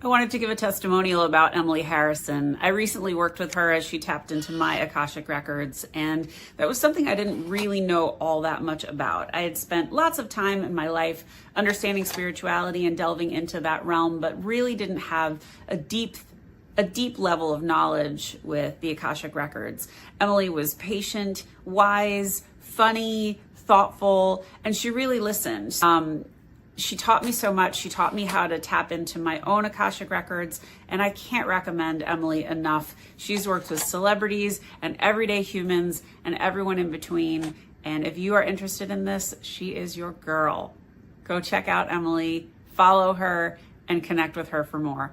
I wanted to give a testimonial about Emily Harrison. I recently worked with her as she tapped into my Akashic Records, and that was something I didn't really know all that much about. I had spent lots of time in my life understanding spirituality and delving into that realm, but really didn't have a deep level of knowledge with the Akashic Records. Emily was patient, wise, funny, thoughtful, and she really listened. She taught me so much. She taught me how to tap into my own Akashic Records, and I can't recommend Emily enough. She's worked with celebrities and everyday humans and everyone in between. And if you are interested in this, she is your girl. Go check out Emily, follow her, and connect with her for more.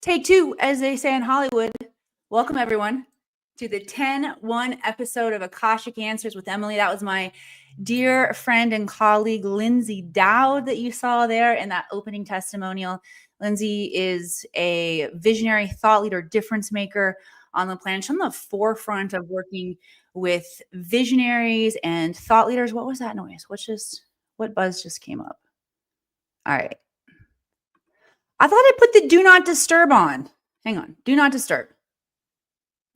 Take two, as they say in Hollywood. Welcome, everyone, to the 10-1 episode of Akashic Answers with Emily. That was my dear friend and colleague, Lindsay Dowd, that you saw there in that opening testimonial. Lindsay is a visionary thought leader, difference maker on the planet. She's on the forefront of working with visionaries and thought leaders. What was that noise? What buzz just came up? All right. I thought I put the do not disturb on. Hang on. Do not disturb.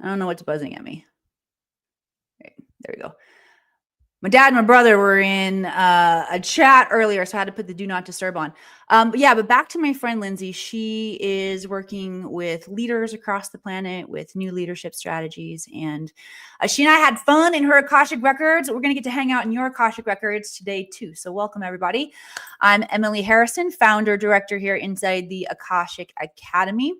I don't know what's buzzing at me. Okay, there we go. My dad and my brother were in a chat earlier, so I had to put the do not disturb on. But back to my friend Lindsay. She is working with leaders across the planet with new leadership strategies. And she and I had fun in her Akashic Records. We're going to get to hang out in your Akashic Records today, too. So welcome, everybody. I'm Emily Harrison, founder, director here inside the Akashic Academy.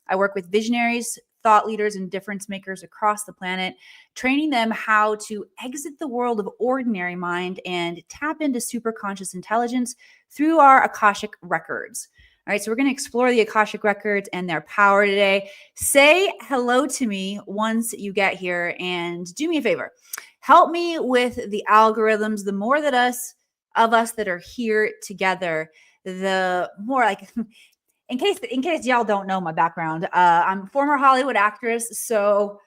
I work with visionaries, thought leaders, and difference makers across the planet, training them how to exit the world of ordinary mind and tap into superconscious intelligence through our Akashic Records. All right, so we're going to explore the Akashic Records and their power today. Say hello to me once you get here, and do me a favor. Help me with the algorithms. The more that of us that are here together, the more like... In case y'all don't know my background, I'm a former Hollywood actress, so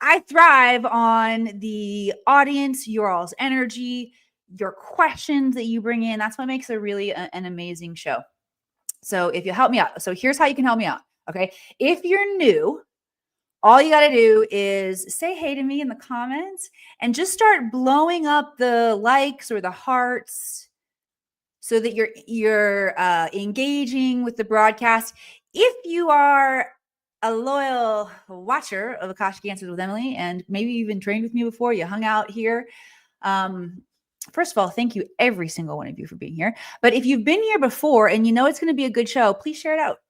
I thrive on the audience, your all's energy, your questions that you bring in. That's what makes it really an amazing show. So if you help me out, so here's how you can help me out, okay? If you're new, all you got to do is say hey to me in the comments and just start blowing up the likes or the hearts, so that you're engaging with the broadcast. If you are a loyal watcher of Akashic Answers with Emily, and maybe you've been trained with me before, you hung out here. First of all, thank you, every single one of you, for being here. But if you've been here before and you know it's going to be a good show, please share it out.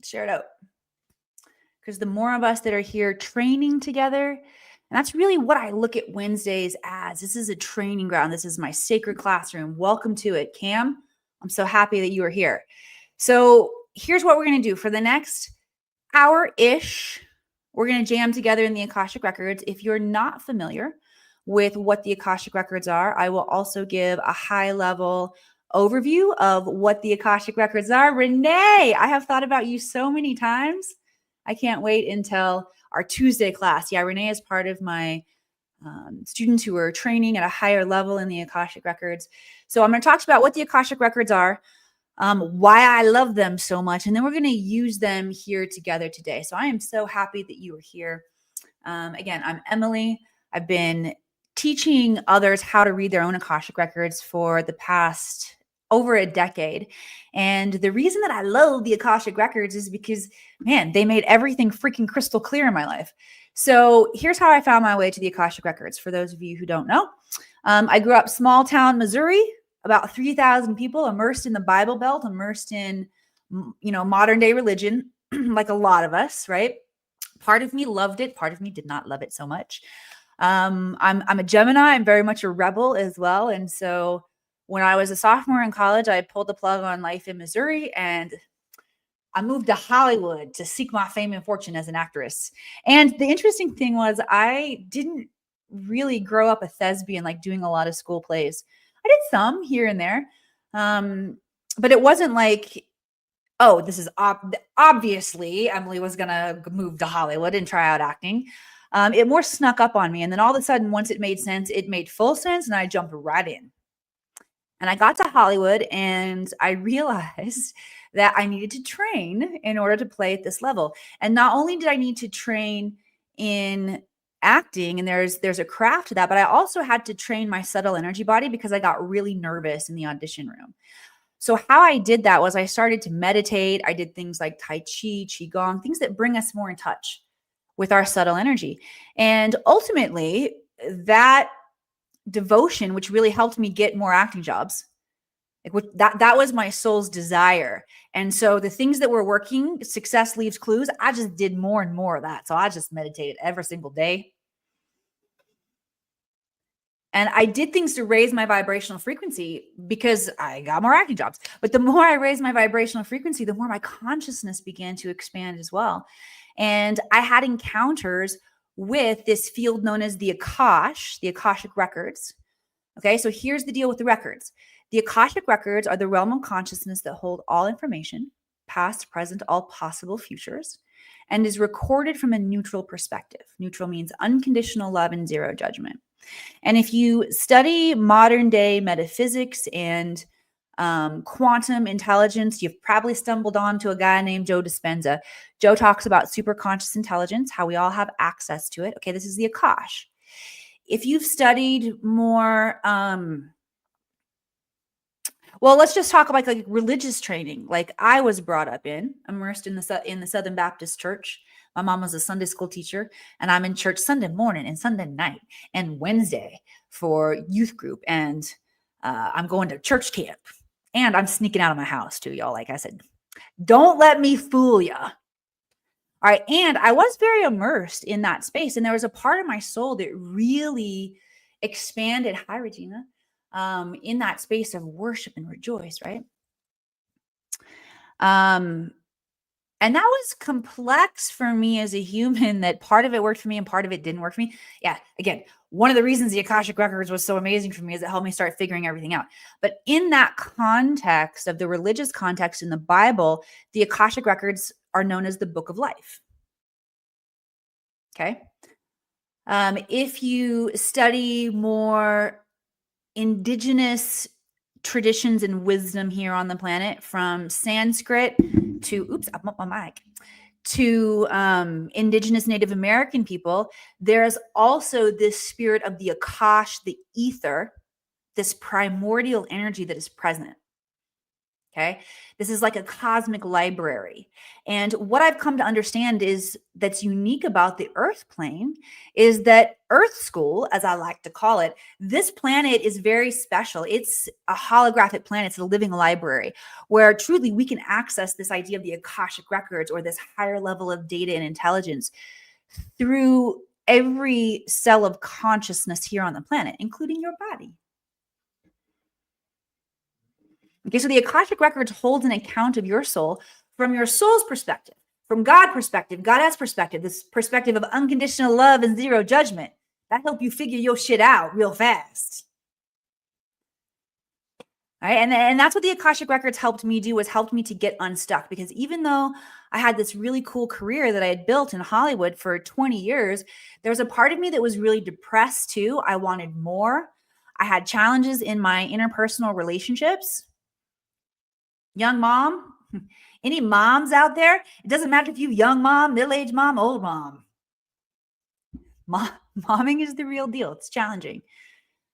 Share it out. Because the more of us that are here training together, and that's really what I look at Wednesdays as. This is a training ground. This is my sacred classroom. Welcome to it, Cam. I'm so happy that you are here. So here's what we're going to do. For the next hour-ish, we're going to jam together in the Akashic Records. If you're not familiar with what the Akashic Records are, I will also give a high-level overview of what the Akashic Records are. Renee, I have thought about you so many times. I can't wait until our Tuesday class. Yeah, Renee is part of my students who are training at a higher level in the Akashic Records. So I'm going to talk about what the Akashic Records are, why I love them so much, and then we're going to use them here together today. So I am so happy that you are here. Again, I'm Emily. I've been teaching others how to read their own Akashic Records for the past over a decade. And the reason that I love the Akashic Records is because, man, they made everything freaking crystal clear in my life. So here's how I found my way to the Akashic Records. For those of you who don't know, I grew up small town Missouri, about 3,000 people, immersed in the Bible Belt, immersed in, modern day religion, like a lot of us, right? Part of me loved it. Part of me did not love it so much. I'm a Gemini. I'm very much a rebel as well. And so when I was a sophomore in college, I pulled the plug on life in Missouri and I moved to Hollywood to seek my fame and fortune as an actress. And the interesting thing was I didn't really grow up a thespian, like doing a lot of school plays. I did some here and there. But it wasn't like, oh, this is obviously Emily was going to move to Hollywood and try out acting. It more snuck up on me. And then all of a sudden, once it made sense, it made full sense. And I jumped right in. And I got to Hollywood and I realized that I needed to train in order to play at this level. And not only did I need to train in acting, and there's a craft to that, but I also had to train my subtle energy body because I got really nervous in the audition room. So how I did that was I started to meditate. I did things like Tai Chi, Qigong, things that bring us more in touch with our subtle energy. And ultimately, that devotion, which really helped me get more acting jobs, like that was my soul's desire. And so the things that were working, success leaves clues, I just did more and more of that. So I just meditated every single day. And I did things to raise my vibrational frequency because I got more acting jobs. But the more I raised my vibrational frequency, the more my consciousness began to expand as well. And I had encounters with this field known as the Akashic Records. Okay, so here's the deal with the records. The Akashic Records are the realm of consciousness that hold all information, past, present, all possible futures, and is recorded from a neutral perspective. Neutral means unconditional love and zero judgment. And if you study modern day metaphysics and quantum intelligence, you've probably stumbled onto a guy named Joe Dispenza. Joe talks about superconscious intelligence, how we all have access to it. Okay, this is the Akash. If you've studied more, well, let's just talk about like religious training. Like I was brought up in, immersed in the Southern Baptist Church. My mom was a Sunday school teacher, and I'm in church Sunday morning and Sunday night and Wednesday for youth group, and I'm going to church camp, and I'm sneaking out of my house too, y'all. Like I said, don't let me fool ya. All right, and I was very immersed in that space, and there was a part of my soul that really expanded. Hi, Regina. In that space of worship and rejoice, right? And that was complex for me as a human, that part of it worked for me and part of it didn't work for me. Yeah, again, one of the reasons the Akashic Records was so amazing for me is it helped me start figuring everything out. But in that context of the religious context in the Bible, the Akashic Records are known as the Book of Life. Okay. If you study more indigenous traditions and wisdom here on the planet, from Sanskrit to, oops, I'm up my mic, to indigenous Native American people, there's also this spirit of the Akash, the ether, this primordial energy that is present. Okay. This is like a cosmic library. And what I've come to understand is that's unique about the Earth plane is that Earth School, as I like to call it, this planet is very special. It's a holographic planet. It's a living library where truly we can access this idea of the Akashic Records, or this higher level of data and intelligence, through every cell of consciousness here on the planet, including your body. Okay, so the Akashic Records holds an account of your soul from your soul's perspective, from God's perspective, God's perspective, this perspective of unconditional love and zero judgment. That help you figure your shit out real fast. All right, and that's what the Akashic Records helped me do, was helped me to get unstuck. Because even though I had this really cool career that I had built in Hollywood for 20 years, there was a part of me that was really depressed too. I wanted more. I had challenges in my interpersonal relationships. Young mom, any moms out there? It doesn't matter if you young mom, middle-aged mom, old mom. Momming is the real deal. It's challenging.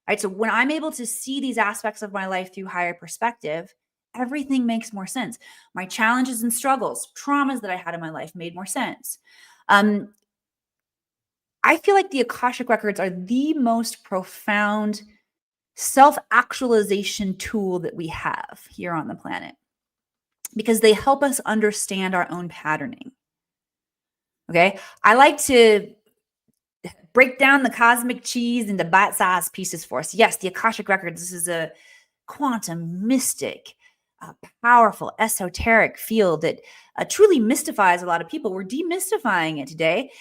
All right, so when I'm able to see these aspects of my life through higher perspective, everything makes more sense. My challenges and struggles, traumas that I had in my life made more sense. I feel like the Akashic Records are the most profound self-actualization tool that we have here on the planet, because they help us understand our own patterning. Okay. I like to break down the cosmic cheese into bite-sized pieces for us. Yes, the Akashic Records, this is a quantum, mystic, powerful, esoteric field that truly mystifies a lot of people. We're demystifying it today.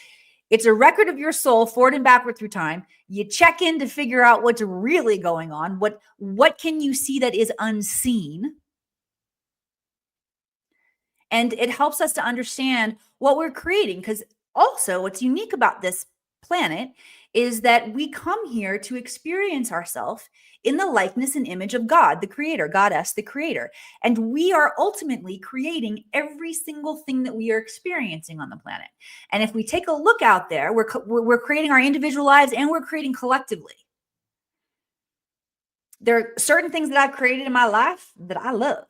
It's a record of your soul forward and backward through time. You check in to figure out what's really going on. What can you see that is unseen? And it helps us to understand what we're creating. Because also what's unique about this planet is that we come here to experience ourselves in the likeness and image of God, the creator, Goddess, the creator. And we are ultimately creating every single thing that we are experiencing on the planet. And if we take a look out there, we're creating our individual lives and we're creating collectively. There are certain things that I've created in my life that I love.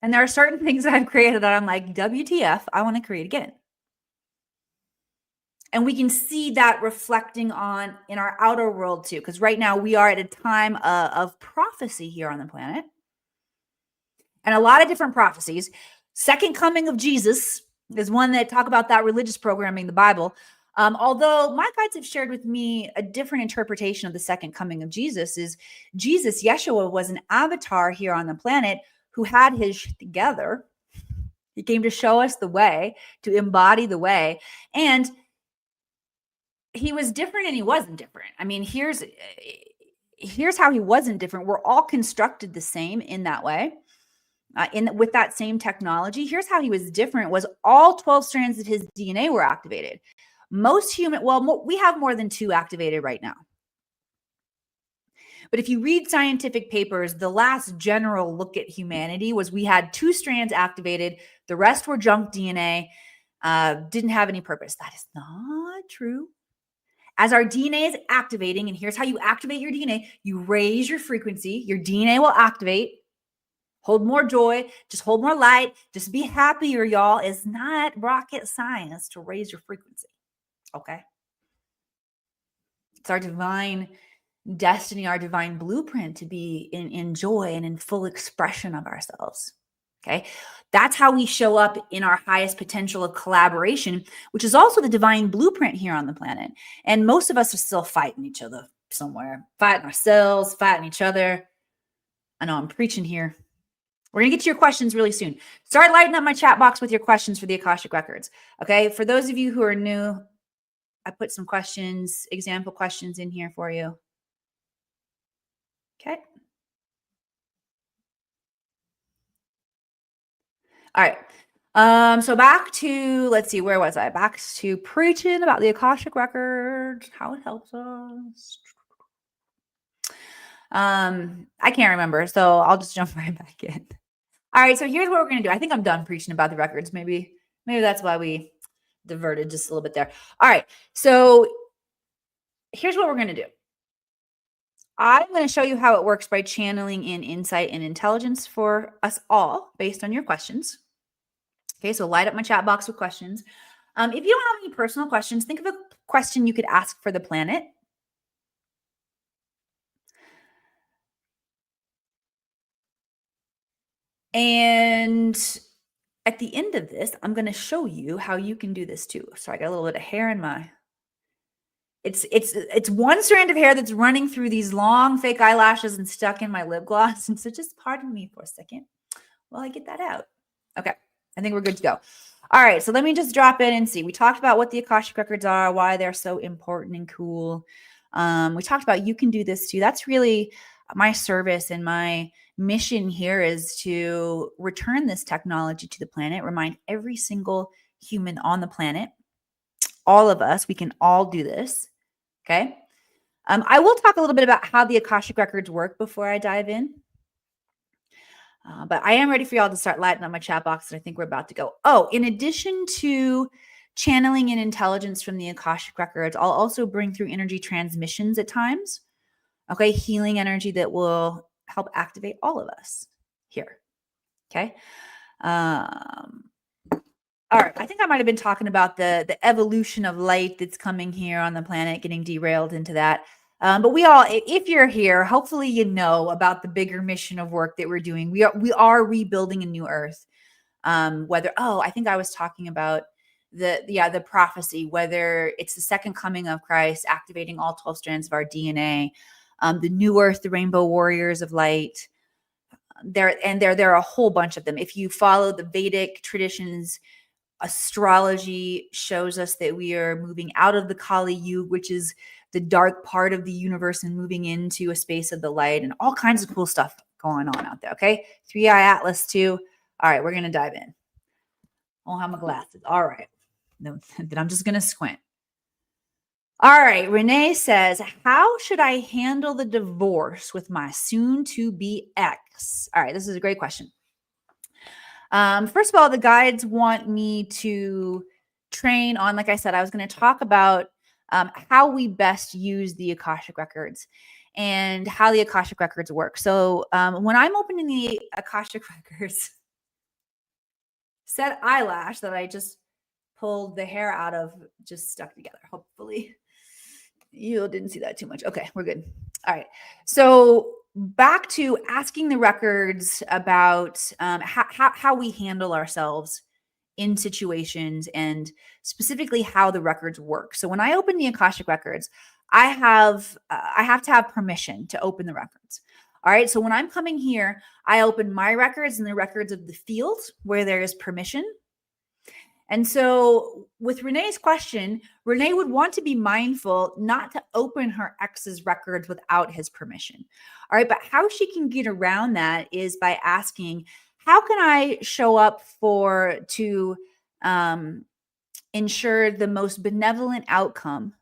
And there are certain things that I've created that I'm like, WTF, I want to create again. And we can see that reflecting on in our outer world too, because right now we are at a time of prophecy here on the planet. And a lot of different prophecies. Second coming of Jesus is one that talk about that religious programming, the Bible. Although my guides have shared with me a different interpretation of the second coming of Jesus is Jesus, Yeshua, was an avatar here on the planet who had his shit together. He came to show us the way, to embody the way. And he was different and he wasn't different. I mean, here's how he wasn't different. We're all constructed the same in that way. With that same technology, here's how he was different was all 12 strands of his DNA were activated. Most we have more than 2 activated right now. But if you read scientific papers, the last general look at humanity was we had 2 strands activated. The rest were junk DNA, didn't have any purpose. That is not true. As our DNA is activating, and here's how you activate your DNA, you raise your frequency, your DNA will activate. Hold more joy, just hold more light, just be happier, y'all. It's not rocket science to raise your frequency, okay? It's our divine destiny, our divine blueprint to be in joy and in full expression of ourselves, okay? That's how we show up in our highest potential of collaboration, which is also the divine blueprint here on the planet. And most of us are still fighting each other somewhere, fighting ourselves, fighting each other. I know I'm preaching here. We're going to get to your questions really soon. Start lighting up my chat box with your questions for the Akashic Records. Okay. For those of you who are new, I put some questions, example questions in here for you. Okay. All right. So back to, let's see, where was I? Back to preaching about the Akashic Records, how it helps us. I can't remember, so I'll just jump right back in. All right, so here's what we're going to do. I think I'm done preaching about the records. Maybe that's why we diverted just a little bit there. All right, so here's what we're going to do. I'm going to show you how it works by channeling in insight and intelligence for us all based on your questions. Okay, so light up my chat box with questions. If you don't have any personal questions, think of a question you could ask for the planet. And at the end of this, I'm going to show you how you can do this too. So I got a little bit of hair in my, it's one strand of hair that's running through these long fake eyelashes and stuck in my lip gloss. And so just pardon me for a second while I get that out. Okay. I think we're good to go. All right. So let me just drop in and see. We talked about what the Akashic Records are, why they're so important and cool. We talked about you can do this too. That's really my service and my mission here is to return this technology to the planet, remind every single human on the planet, all of us, we can all do this. Okay. I will talk a little bit about how the Akashic Records work before I dive in. But I am ready for y'all to start lighting up my chat box, and I think we're about to go. Oh, in addition to channeling in intelligence from the Akashic Records, I'll also bring through energy transmissions at times. Okay, healing energy that will help activate all of us here. Okay. All right. I think I might have been talking about the evolution of light that's coming here on the planet, getting derailed into that. But we all, if you're here, hopefully you know about the bigger mission of work that we're doing. We are rebuilding a new Earth. I think I was talking about the prophecy, whether it's the second coming of Christ, activating all 12 strands of our DNA, the new Earth, the Rainbow Warriors of Light. There are a whole bunch of them. If you follow the Vedic traditions, astrology shows us that we are moving out of the Kali Yuga, which is the dark part of the universe, and moving into a space of the light, and all kinds of cool stuff going on out there. Okay. 3-Eye Atlas too. All right. We're going to dive in. I don't have my glasses. All right. Then I'm just going to squint. All right. Renee says, how should I handle the divorce with my soon to be ex? All right. This is a great question. First of all, the guides want me to train on, like I said, I was going to talk about how we best use the Akashic Records and how the Akashic Records work. So when I'm opening the Akashic Records, said eyelash that I just pulled the hair out of just stuck together. Hopefully you didn't see that too much. Okay, we're good. All right. So back to asking the records about how we handle ourselves in situations and specifically how the records work. So when I open the Akashic Records, I have to have permission to open the records. All right. So when I'm coming here, I open my records and the records of the field where there is permission. And so with Renee's question, Renee would want to be mindful not to open her ex's records without his permission. All right. But how she can get around that is by asking, how can I show up to ensure the most benevolent outcome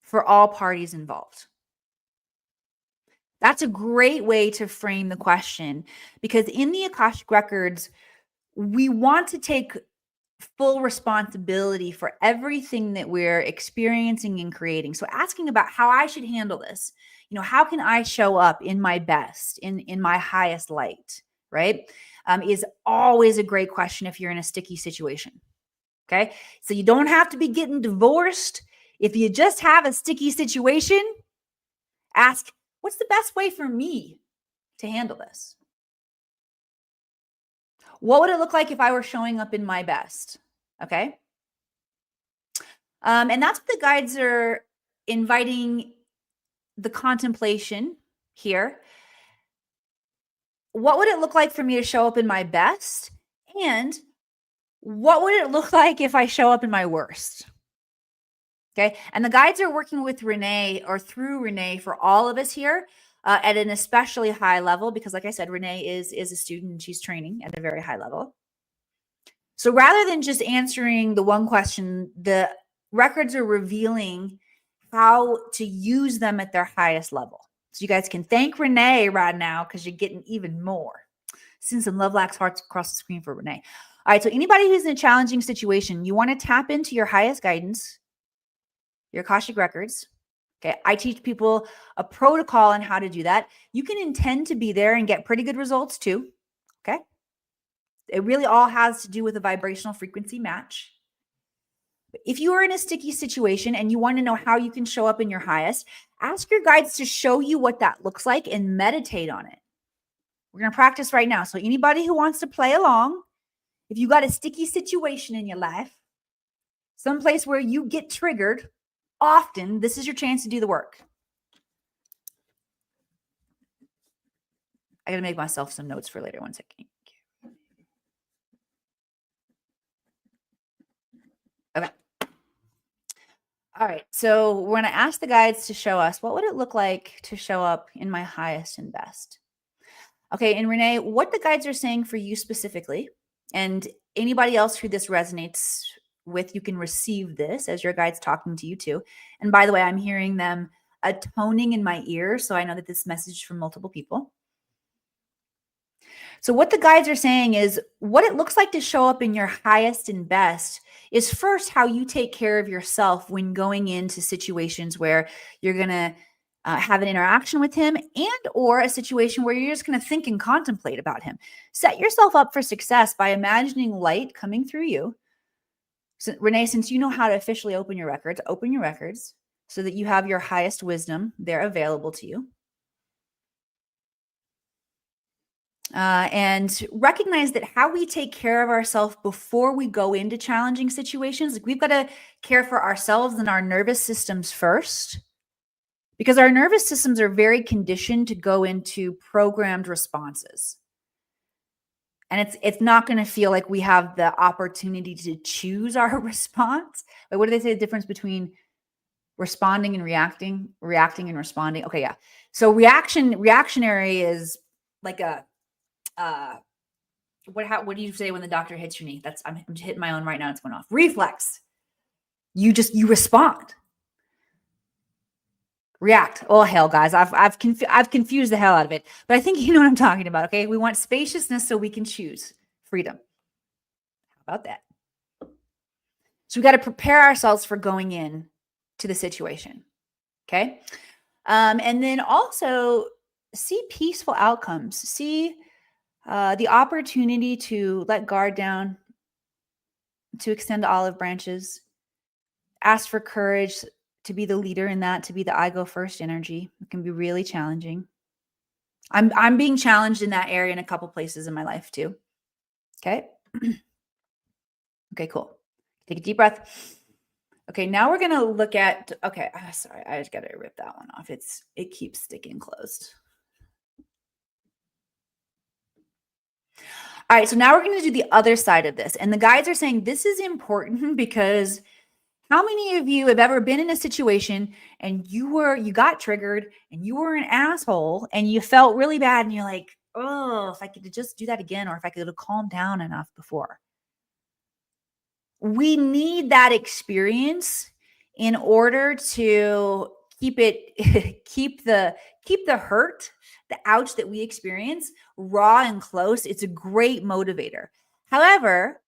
for all parties involved? That's a great way to frame the question, because in the Akashic Records, we want to take full responsibility for everything that we're experiencing and creating. So asking about how I should handle this, how can I show up in my best, in my highest light, right? Is always a great question if you're in a sticky situation. Okay. So you don't have to be getting divorced. If you just have a sticky situation, ask, what's the best way for me to handle this? What would it look like if I were showing up in my best? Okay. And that's what the guides are inviting the contemplation here. What would it look like for me to show up in my best? And what would it look like if I show up in my worst? Okay. And the guides are working with Renee or through Renee for all of us here at an especially high level, because like I said, Renee is a student and she's training at a very high level. So rather than just answering the one question, the records are revealing how to use them at their highest level. So you guys can thank Renee right now because you're getting even more. Send some love lax hearts across the screen for Renee. All right. So anybody who's in a challenging situation, you want to tap into your highest guidance, your Akashic Records. Okay. I teach people a protocol on how to do that. You can intend to be there and get pretty good results too. Okay. It really all has to do with a vibrational frequency match. If you are in a sticky situation and you want to know how you can show up in your highest, ask your guides to show you what that looks like and meditate on it. We're going to practice right now. So anybody who wants to play along, if you got a sticky situation in your life, someplace where you get triggered often, this is your chance to do the work. I got to make myself some notes for later. One second. Okay. All right. So we're going to ask the guides to show us, what would it look like to show up in my highest and best? Okay. And Renee, what the guides are saying for you specifically, and anybody else who this resonates with, you can receive this as your guides talking to you too. And by the way, I'm hearing them toning in my ear. So I know that this message is from multiple people. So what the guides are saying is what it looks like to show up in your highest and best is first how you take care of yourself when going into situations where you're going to have an interaction with him and or a situation where you're just going to think and contemplate about him. Set yourself up for success by imagining light coming through you. So, Renee, since you know how to officially open your records so that you have your highest wisdom there available to you. And recognize that how we take care of ourselves before we go into challenging situations, like we've got to care for ourselves and our nervous systems first, because our nervous systems are very conditioned to go into programmed responses. And it's not going to feel like we have the opportunity to choose our response. Like, what do they say the difference between responding and reacting and responding? Okay, yeah. So reactionary is like a what do you say when the doctor hits your knee? I'm hitting my own right now. It's going off. Reflex. You respond. React. Oh, hell, guys. I've confused the hell out of it. But I think you know what I'm talking about, okay? We want spaciousness so we can choose freedom. How about that? So we got to prepare ourselves for going in to the situation, okay? And then also see peaceful outcomes. See the opportunity to let guard down, to extend olive branches, ask for courage to be the leader in that, to be the I go first energy. It can be really challenging. I'm being challenged in that area in a couple places in my life too. Okay. Okay, cool. Take a deep breath. Okay, now we're gonna look at. Okay, sorry, I just gotta rip that one off. It keeps sticking closed. All right, so now we're going to do the other side of this. And the guides are saying this is important because how many of you have ever been in a situation and you got triggered and you were an asshole and you felt really bad and you're like, oh, if I could just do that again, or if I could have calmed down enough before. We need that experience in order to keep the hurt, the ouch that we experience raw and close. It's a great motivator. However,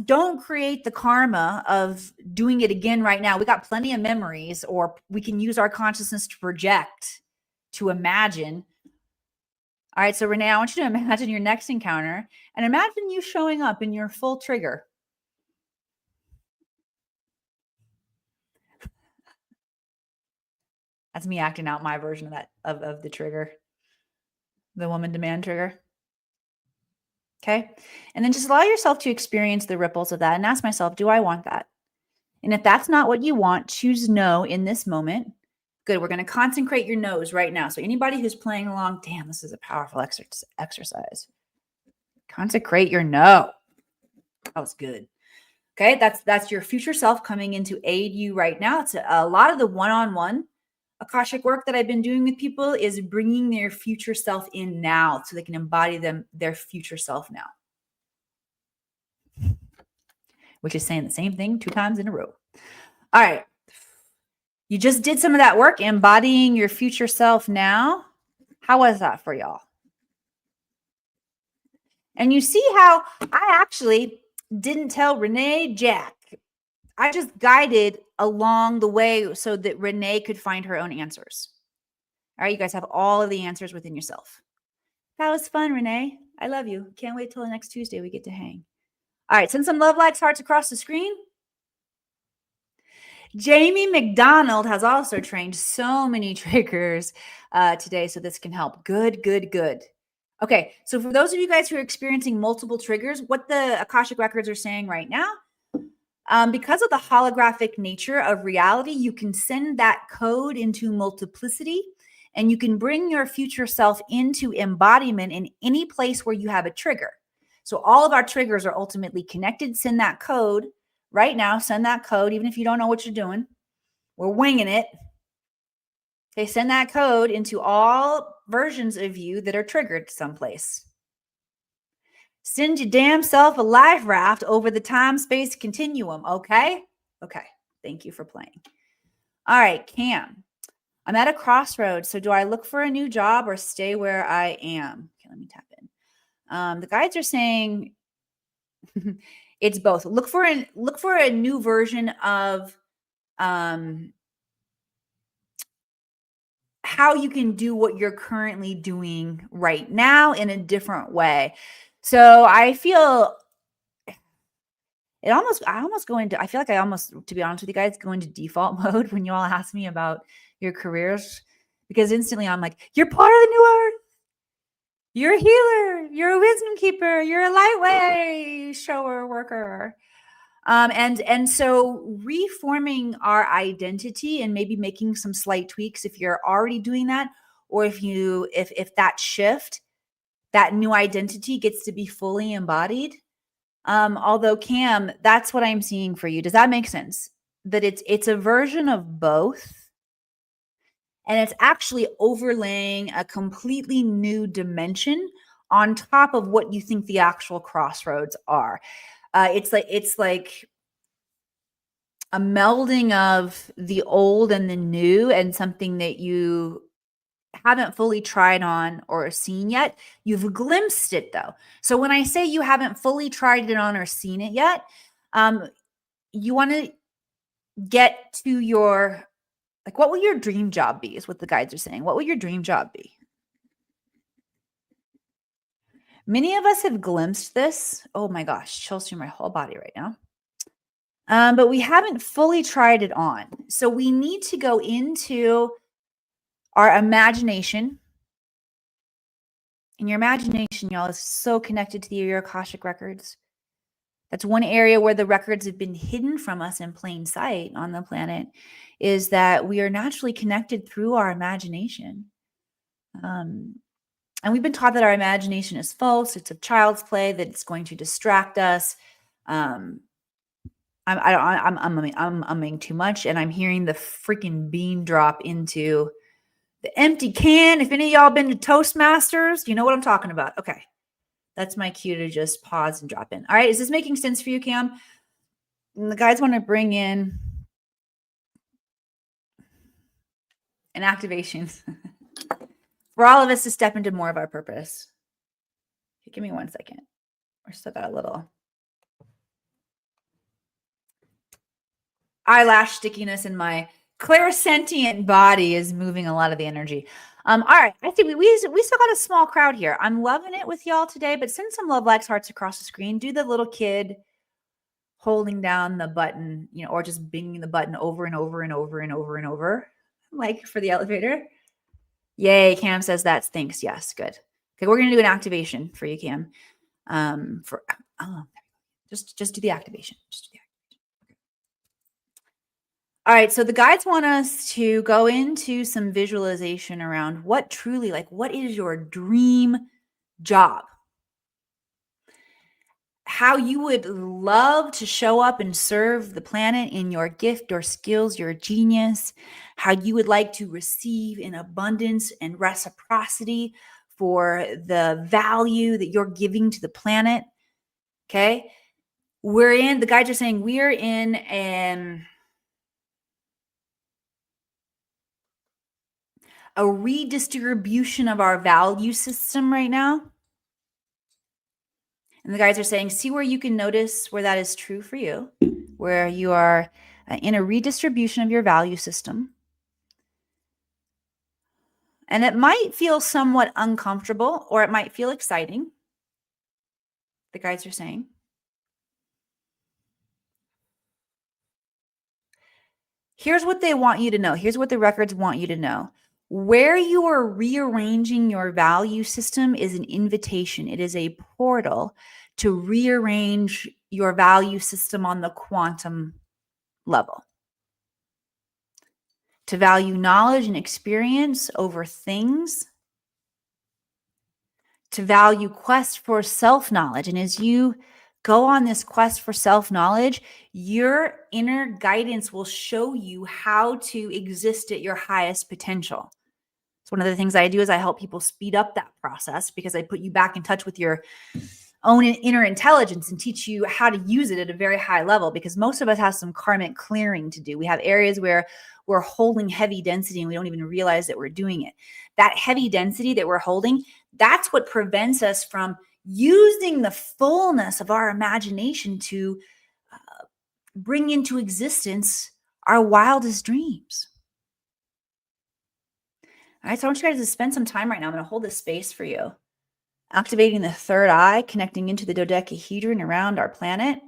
don't create the karma of doing it again right now. We got plenty of memories, or we can use our consciousness to project, to imagine. All right, so Renee, I want you to imagine your next encounter and imagine you showing up in your full trigger. That's me acting out my version of that, of the trigger, the woman demand trigger. Okay. And then just allow yourself to experience the ripples of that and ask myself, do I want that? And if that's not what you want, choose no in this moment. Good. We're going to consecrate your nose right now. So anybody who's playing along, damn, this is a powerful exercise. Consecrate your no. That was good. Okay. That's your future self coming in to aid you right now. It's a lot of the one-on-one Akashic work that I've been doing with people is bringing their future self in now so they can embody their future self now. Which is saying the same thing 2 times in a row. All right. You just did some of that work embodying your future self now. How was that for y'all? And you see how I actually didn't tell Renee Jack. I just guided along the way so that Renee could find her own answers. All right, you guys have all of the answers within yourself. That was fun, Renee. I love you. Can't wait till the next Tuesday we get to hang. All right, send some love, likes, hearts across the screen. Jamie McDonald has also trained so many triggers today, so this can help. Good, good, good. Okay, so for those of you guys who are experiencing multiple triggers, what the Akashic Records are saying right now, because of the holographic nature of reality, you can send that code into multiplicity and you can bring your future self into embodiment in any place where you have a trigger. So all of our triggers are ultimately connected. Send that code right now. Send that code, even if you don't know what you're doing. We're winging it. Okay, send that code into all versions of you that are triggered someplace. Send your damn self a life raft over the time-space continuum, okay? Okay, thank you for playing. All right, Cam. I'm at a crossroads, so do I look for a new job or stay where I am? Okay, let me tap in. The guides are saying it's both. Look for a new version of how you can do what you're currently doing right now in a different way. So I feel I feel like I almost, to be honest with you guys, go into default mode when you all ask me about your careers, because instantly I'm like, you're part of the new earth. You're a healer. You're a wisdom keeper. You're a lightweight shower worker. And so reforming our identity and maybe making some slight tweaks if you're already doing that, or if that shift, that new identity gets to be fully embodied. Although Cam, that's what I'm seeing for you. Does that make sense? That it's a version of both. And it's actually overlaying a completely new dimension on top of what you think the actual crossroads are. It's like a melding of the old and the new, and something that you haven't fully tried on or seen yet. You've glimpsed it though. So when I say you haven't fully tried it on or seen it yet, you want to get to your, like, what will your dream job be is what the guides are saying. What will your dream job be? Many of us have glimpsed this. Oh my gosh, chills through my whole body right now. But we haven't fully tried it on. So we need to go into our imagination. And your imagination, y'all, is so connected to your Akashic records. That's one area where the records have been hidden from us in plain sight on the planet, is that we are naturally connected through our imagination. And we've been taught that our imagination is false. It's a child's play, that it's going to distract us. I'm umming too much, and I'm hearing the freaking bean drop into the empty can. If any of y'all been to Toastmasters, you know what I'm talking about. Okay. That's my cue to just pause and drop in. All right. Is this making sense for you, Cam? And the guys want to bring in an activation for all of us to step into more of our purpose. Okay, give me 1 second. We're still got a little eyelash stickiness in my clairsentient body is moving a lot of the energy. All right. I think we still got a small crowd here. I'm loving it with y'all today, but send some love, likes, hearts across the screen. Do the little kid holding down the button, or just binging the button over and over and over and over and over, like for the elevator. Yay. Cam says that's thanks. Yes. Good. Okay. We're going to do an activation for you, Cam. Just do the activation. All right, so the guides want us to go into some visualization around what truly, what is your dream job? How you would love to show up and serve the planet in your gift or skills, your genius. How you would like to receive in abundance and reciprocity for the value that you're giving to the planet. Okay? The guides are saying we're in a redistribution of our value system right now. And the guides are saying, see where you can notice where that is true for you, where you are in a redistribution of your value system. And it might feel somewhat uncomfortable, or it might feel exciting, the guides are saying. Here's what they want you to know. Here's what the records want you to know. Where you are rearranging your value system is an invitation. It is a portal to rearrange your value system on the quantum level. To value knowledge and experience over things. To value quest for self-knowledge. And as you go on this quest for self-knowledge, your inner guidance will show you how to exist at your highest potential. So one of the things I do is I help people speed up that process, because I put you back in touch with your own inner intelligence and teach you how to use it at a very high level, because most of us have some karmic clearing to do. We have areas where we're holding heavy density and we don't even realize that we're doing it. That heavy density that we're holding, that's what prevents us from using the fullness of our imagination to bring into existence our wildest dreams. All right, so I want you guys to spend some time right now. I'm going to hold this space for you. Activating the third eye, connecting into the dodecahedron around our planet.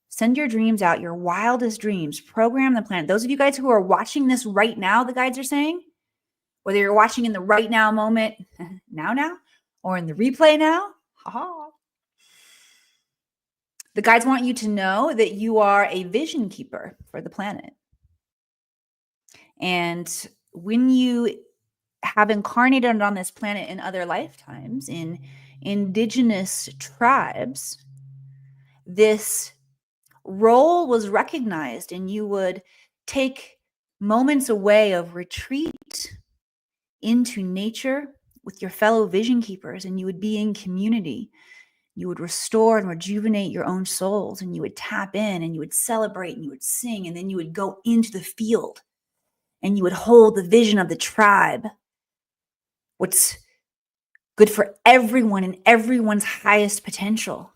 Send your dreams out, your wildest dreams. Program the planet. Those of you guys who are watching this right now, the guides are saying, whether you're watching in the right now moment, now, or in the replay now, the guides want you to know that you are a vision keeper for the planet. And when you have incarnated on this planet in other lifetimes, in indigenous tribes, this role was recognized, and you would take moments away of retreat into nature with your fellow vision keepers, and you would be in community. You would restore and rejuvenate your own souls, and you would tap in and you would celebrate and you would sing, and then you would go into the field and you would hold the vision of the tribe. What's good for everyone and everyone's highest potential.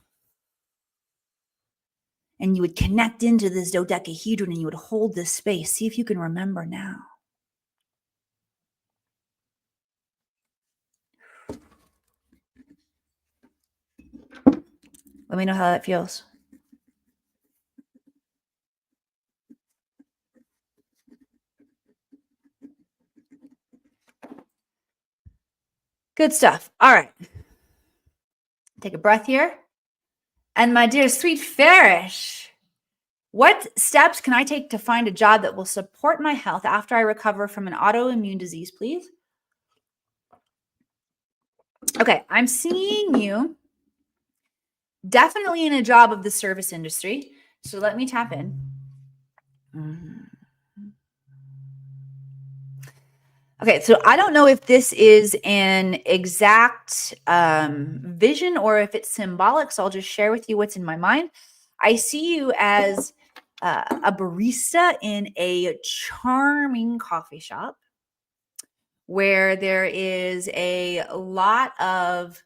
And you would connect into this dodecahedron and you would hold this space. See if you can remember now. Let me know how that feels. Good stuff. All right. Take a breath here. And my dear sweet Farish, what steps can I take to find a job that will support my health after I recover from an autoimmune disease, please? Okay, I'm seeing you definitely in a job of the service industry. So let me tap in. Okay, so I don't know if this is an exact vision or if it's symbolic. So I'll just share with you what's in my mind. I see you as a barista in a charming coffee shop where there is a lot of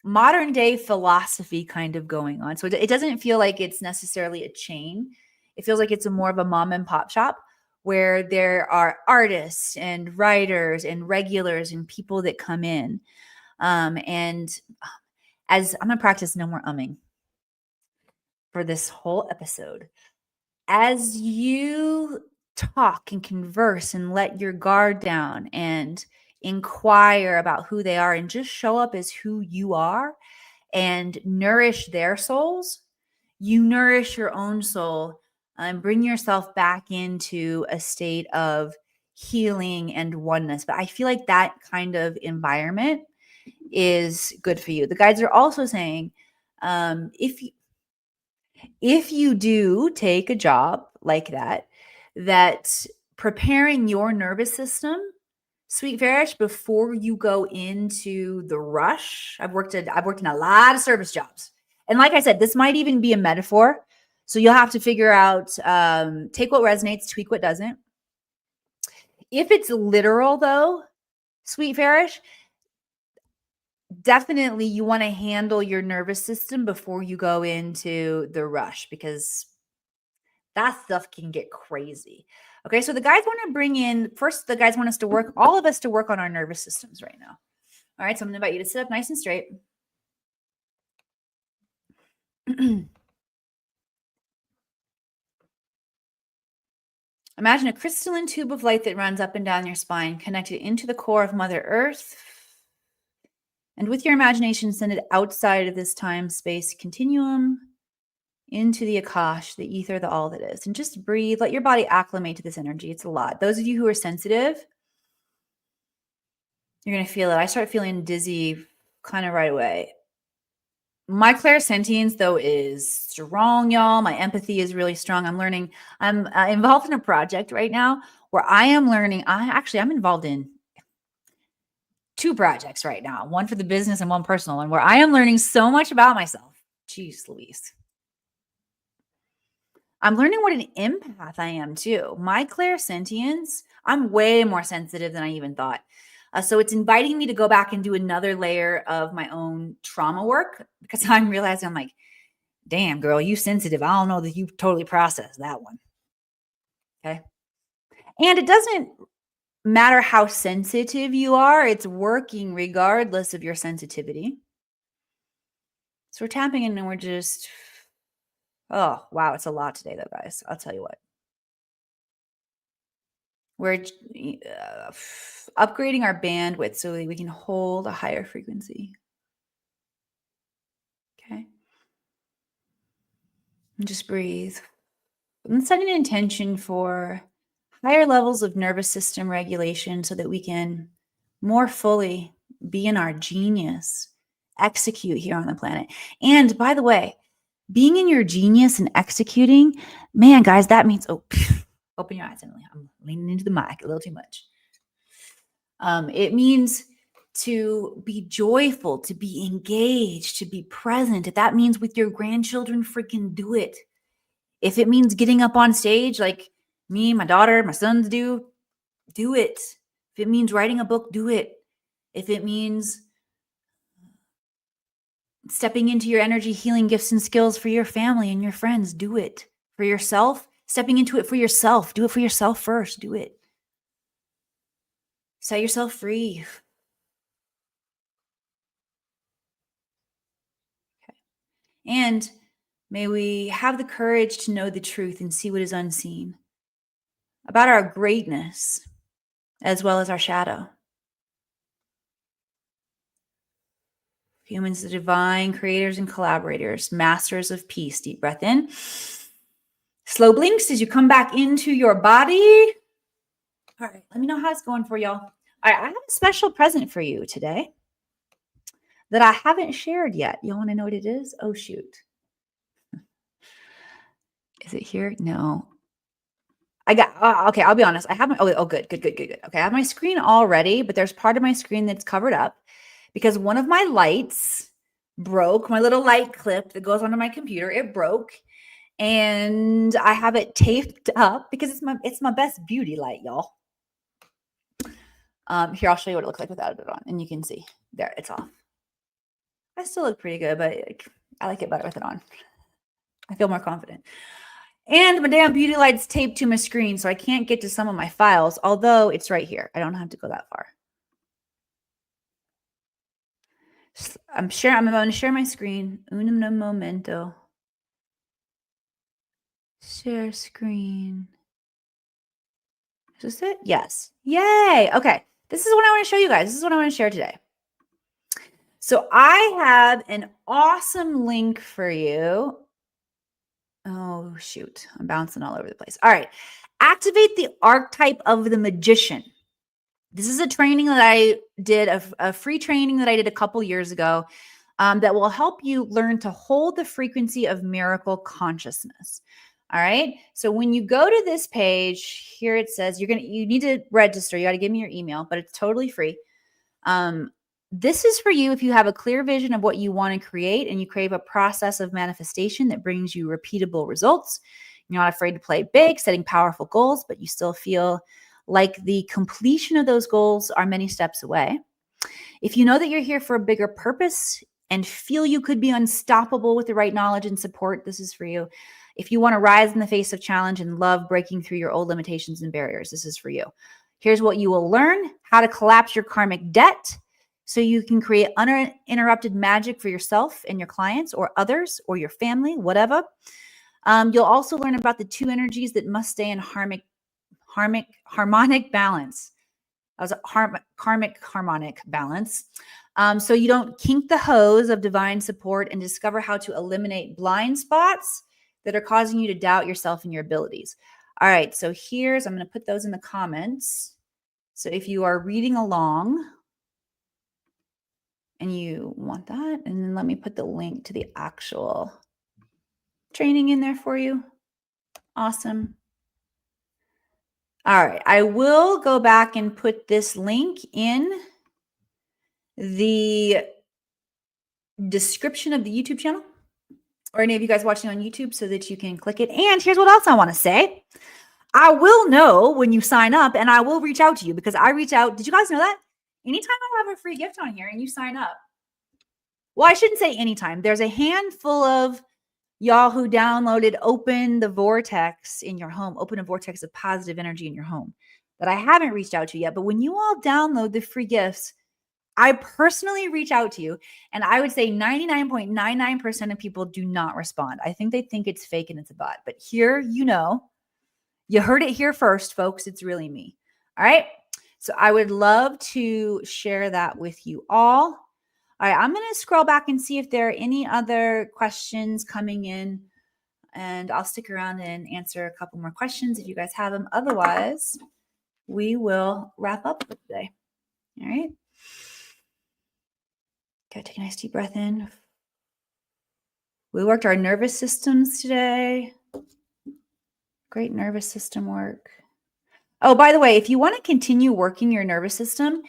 modern day philosophy kind of going on. So it doesn't feel like it's necessarily a chain. It feels like it's more of a mom and pop shop where there are artists and writers and regulars and people that come in. And as I'm going to practice no more umming for this whole episode, as you talk and converse and let your guard down and inquire about who they are and just show up as who you are and nourish their souls, you nourish your own soul and bring yourself back into a state of healing and oneness. But I feel like that kind of environment is good for you. The guides are also saying, if you do take a job like that, that preparing your nervous system, sweet Farish, before you go into the rush. I've worked in a lot of service jobs. And like I said, this might even be a metaphor. So you'll have to figure out, take what resonates, tweak what doesn't. If it's literal though, sweet Farish, definitely you want to handle your nervous system before you go into the rush because that stuff can get crazy. Okay, so the guys want to bring in, first the guys want us to work, all of us to work on our nervous systems right now. All right, so I'm going to invite you to sit up nice and straight. Imagine a crystalline tube of light that runs up and down your spine, connected into the core of Mother Earth. And with your imagination, send it outside of this time-space continuum into the Akash, the ether, the all that is. And just breathe. Let your body acclimate to this energy. It's a lot. Those of you who are sensitive, you're going to feel it. I start feeling dizzy kind of right away. My clairsentience, though, is strong, y'all. My empathy is really strong. I'm learning. I'm involved in a project right now where I am learning. I'm involved in 2 projects right now, one for the business and one personal one, where I am learning so much about myself. Jeez Louise. I'm learning what an empath I am too. My clairsentience, I'm way more sensitive than I even thought. So it's inviting me to go back and do another layer of my own trauma work because I'm realizing I'm like, damn, girl, you sensitive. I don't know that you totally processed that one. Okay. And it doesn't matter how sensitive you are. It's working regardless of your sensitivity. So we're tapping in and we're just, oh, wow. It's a lot today though, guys. I'll tell you what. We're upgrading our bandwidth so that we can hold a higher frequency. Okay. And just breathe. And set an intention for higher levels of nervous system regulation so that we can more fully be in our genius, execute here on the planet. And by the way, being in your genius and executing, man, guys, that means, open your eyes, Emily. I'm leaning into the mic a little too much. It means to be joyful, to be engaged, to be present. If that means with your grandchildren, freaking do it. If it means getting up on stage like me, my daughter, my sons do it. If it means writing a book, do it. If it means stepping into your energy, healing gifts and skills for your family and your friends, do it. For yourself, stepping into it for yourself, do it for yourself first, do it. Set yourself free. Okay. And may we have the courage to know the truth and see what is unseen about our greatness as well as our shadow. Humans, the divine creators and collaborators, masters of peace. Deep breath in. Slow blinks as you come back into your body. All right, let me know how it's going for y'all. All right, I have a special present for you today that I haven't shared yet. You want to know what it is? Oh, shoot. Is it here? No. I got, okay, I'll be honest. I haven't, good. Okay, I have my screen all ready, but there's part of my screen that's covered up because one of my lights broke, my little light clip that goes onto my computer, it broke. And I have it taped up because it's my best beauty light, y'all. Here, I'll show you what it looks like without it on, and you can see there, it's off. I still look pretty good, but I like it better with it on. I feel more confident. And my damn beauty light's taped to my screen, so I can't get to some of my files, although it's right here. I don't have to go that far. I'm going to share my screen. Un momento. Share screen. Is this it? Yes. Yay. Okay. This is what I want to show you guys. This is what I want to share today. So I have an awesome link for you. Oh, shoot. I'm bouncing all over the place. All right. Activate the archetype of the magician. This is a training that I did, a free training that I did a couple years ago that will help you learn to hold the frequency of miracle consciousness. All right. So when you go to this page, here it says you need to register. You got to give me your email, but it's totally free. This is for you if you have a clear vision of what you want to create and you crave a process of manifestation that brings you repeatable results. You're not afraid to play big, setting powerful goals, but you still feel like the completion of those goals are many steps away. If you know that you're here for a bigger purpose and feel you could be unstoppable with the right knowledge and support, this is for you. If you want to rise in the face of challenge and love breaking through your old limitations and barriers, this is for you. Here's what you will learn: how to collapse your karmic debt so you can create uninterrupted magic for yourself and your clients or others or your family, whatever. You'll also learn about the two energies that must stay in harmonic balance. Karmic harmonic balance. So you don't kink the hose of divine support and discover how to eliminate blind spots that are causing you to doubt yourself and your abilities. All right, so I'm going to put those in the comments. So if you are reading along and you want that, and then let me put the link to the actual training in there for you. Awesome. All right, I will go back and put this link in the description of the YouTube channel, or any of you guys watching on YouTube, so that you can click it. And here's what else I want to say. I will know when you sign up, and I will reach out to you because I reach out. Did you guys know that? Anytime I have a free gift on here and you sign up. Well, I shouldn't say anytime. There's a handful of y'all who downloaded Open the Vortex in your home, Open a Vortex of Positive Energy in your home, that I haven't reached out to yet. But when you all download the free gifts, I personally reach out to you, and I would say 99.99% of people do not respond. I think they think it's fake and it's a bot. But here, you heard it here first, folks. It's really me. All right. So I would love to share that with you all. All right. I'm going to scroll back and see if there are any other questions coming in, and I'll stick around and answer a couple more questions if you guys have them. Otherwise, we will wrap up for today. All right. Okay. Take a nice deep breath in. We worked our nervous systems today. Great nervous system work. Oh, by the way, if you want to continue working your nervous system,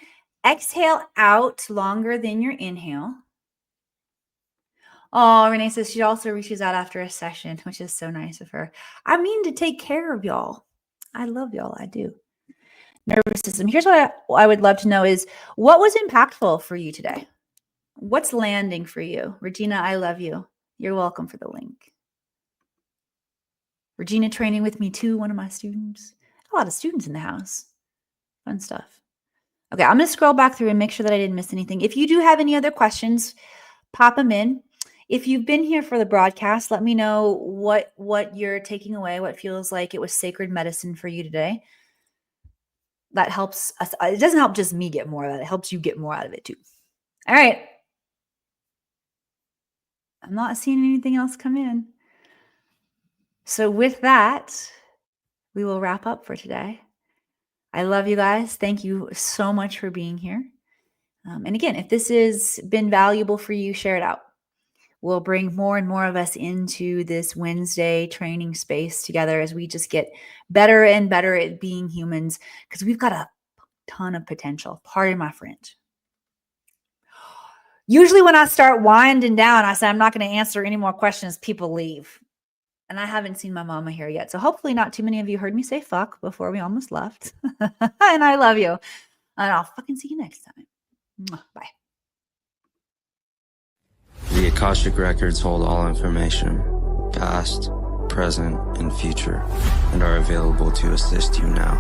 Exhale out longer than your inhale. Oh, Renee says she also reaches out after a session, which is so nice of her. I mean to take care of y'all. I love y'all. I do. Nervous system. Here's what I would love to know is, what was impactful for you today? What's landing for you? Regina, I love you. You're welcome for the link. Regina training with me too, one of my students. A lot of students in the house. Fun stuff. Okay, I'm going to scroll back through and make sure that I didn't miss anything. If you do have any other questions, pop them in. If you've been here for the broadcast, let me know what you're taking away, what feels like it was sacred medicine for you today. That helps us. It doesn't help just me get more of that. It helps you get more out of it too. All right. I'm not seeing anything else come in. So with that, we will wrap up for today. I love you guys. Thank you so much for being here. And again, if this has been valuable for you, share it out. We'll bring more and more of us into this Wednesday training space together as we just get better and better at being humans, because we've got a ton of potential. Pardon my French. Usually when I start winding down, I say I'm not going to answer any more questions. People leave. And I haven't seen my mama here yet. So hopefully not too many of you heard me say fuck before we almost left. And I love you. And I'll fucking see you next time. Bye. The Akashic Records hold all information, past, present, and future, and are available to assist you now.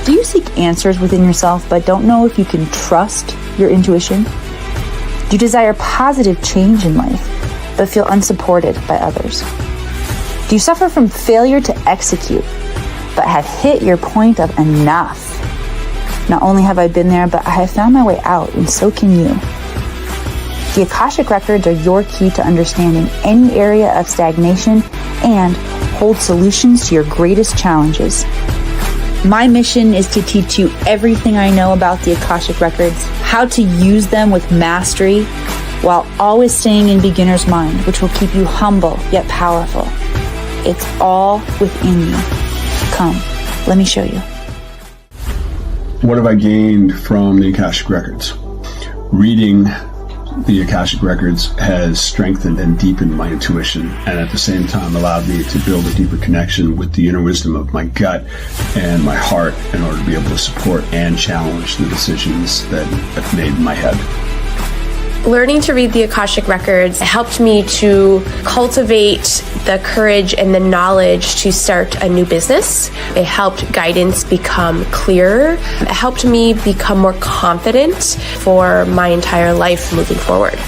Do you seek answers within yourself but don't know if you can trust your intuition? Do you desire positive change in life but feel unsupported by others? Do you suffer from failure to execute but have hit your point of enough? Not only have I been there, but I have found my way out, and so can you. The Akashic Records are your key to understanding any area of stagnation and hold solutions to your greatest challenges. My mission is to teach you everything I know about the Akashic Records, how to use them with mastery, while always staying in beginner's mind, which will keep you humble yet powerful. It's all within you. Come, let me show you. What have I gained from the Akashic Records? Reading the Akashic Records has strengthened and deepened my intuition, and at the same time allowed me to build a deeper connection with the inner wisdom of my gut and my heart in order to be able to support and challenge the decisions that I've made in my head. Learning to read the Akashic Records helped me to cultivate the courage and the knowledge to start a new business. It helped guidance become clearer. It helped me become more confident for my entire life moving forward.